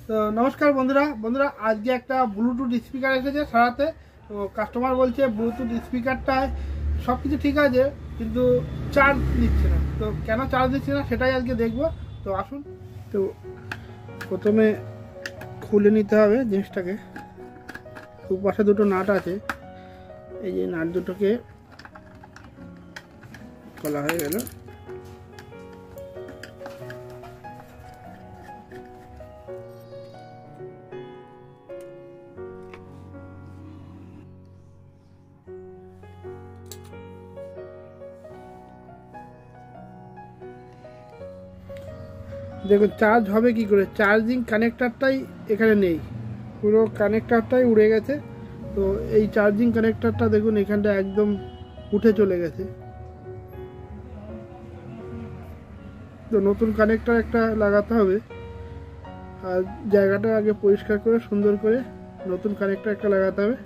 তো নমস্কার বন্ধুরা বন্ধুরা আজকে একটা ব্লুটুথ স্পিকার এসেছে সারাতে। তো কাস্টমার বলছে ব্লুটুথ স্পিকারটায় সব কিছু ঠিক আছে কিন্তু চার্জ নিচ্ছে না। তো কেন চার্জ নিচ্ছে না সেটাই আজকে দেখব। তো আসুন। তো প্রথমে খুলে নিতে হবে জিনিসটাকে। দুপাশে দুটো নাট আছে, এই যে নাট দুটোকে খোলা হয়ে গেল। দেখুন চার্জ হবে কি করে, চার্জিং কানেক্টারটাই এখানে নেই, পুরো কানেক্টারটাই উড়ে গেছে। তো এই চার্জিং কানেক্টারটা দেখুন এখানটা একদম উঠে চলে গেছে। তো নতুন কানেক্টার একটা লাগাতে হবে, আর জায়গাটা আগে পরিষ্কার করে সুন্দর করে নতুন কানেক্টার একটা লাগাতে হবে।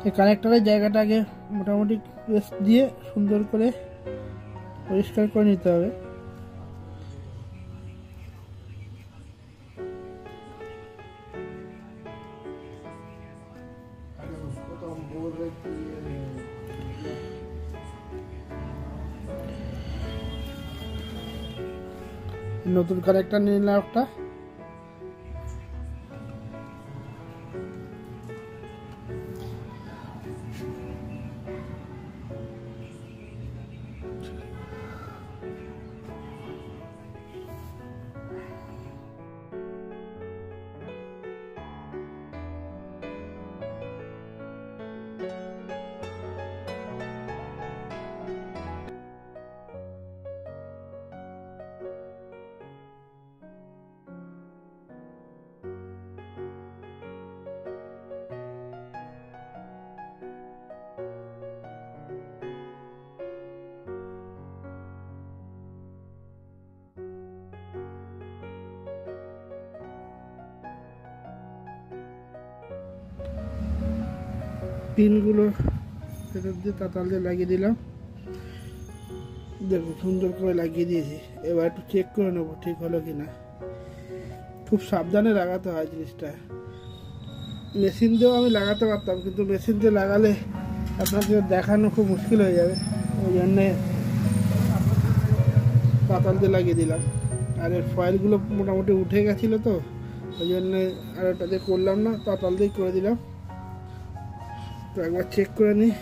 এই কানেক্টরের জায়গাটা আগে মোটামুটি পেস্ট দিয়ে সুন্দর করে পরিষ্কার করে নিতে হবে। নতুন কানেক্টর নিয়ে নিলাম একটা। পিনগুলো ভেতর দিয়ে তাতাল দিয়ে লাগিয়ে দিলাম। দেখুন সুন্দর করে লাগিয়ে দিয়েছি। এবার একটু চেক করে নেবো ঠিক হলো কি না। খুব সাবধানে লাগাতে হয় জিনিসটা। মেশিন দিয়েও আমি লাগাতে পারতাম, কিন্তু মেশিন দিয়ে লাগালে আপনাকে দেখানো খুব মুশকিল হয়ে যাবে, ওই জন্যে তাতাল দিয়ে লাগিয়ে দিলাম। আর এর ফয়েলগুলো মোটামুটি উঠে গেছিলো, তো ওই জন্যে আর ওটা দিয়ে করলাম না, তাতাল দিয়েই করে দিলাম। তো একবার চেক করে নিই।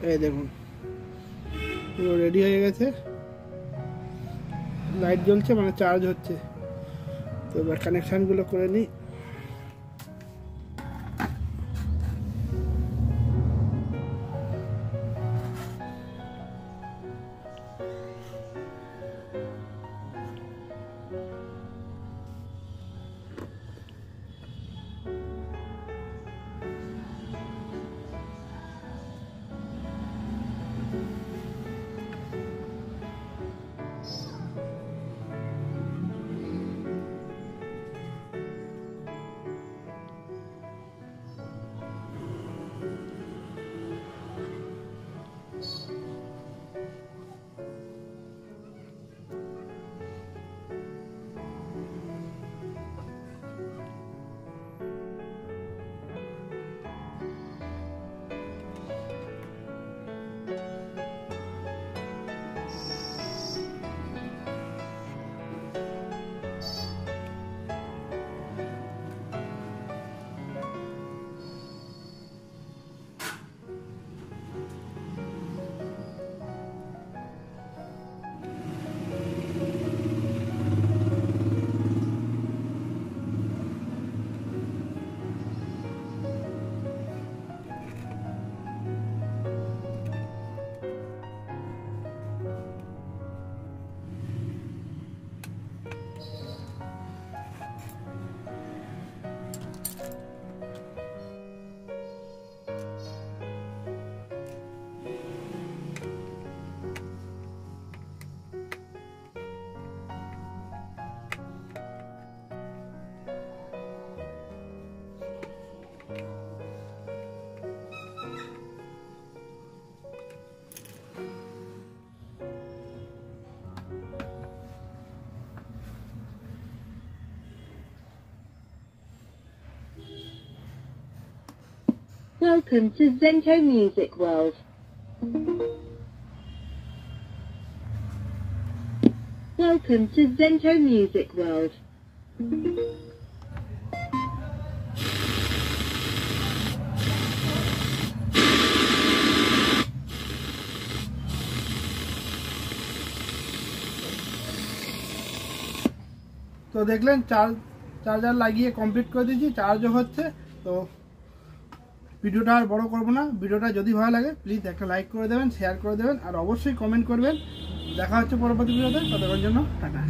এই দেখুন পুরো রেডি হয়ে গেছে, লাইট জ্বলছে মানে চার্জ হচ্ছে। তো এবার কানেকশানগুলো করে নিই। Welcome to Zento Music World. Welcome to Zento Music World. তো দেখলেন চার্জার লাগিয়ে কমপ্লিট করে দিয়েছি, চার্জও হচ্ছে। তো ভিডিওটা আর বড় করবো না। ভিডিওটা যদি ভালো লাগে প্লিজ একটা লাইক করে দেবেন, শেয়ার করে দেবেন, আর অবশ্যই কমেন্ট করবেন। দেখা হচ্ছে পরবর্তী ভিডিওতে। ততক্ষণ জন্য টাটা।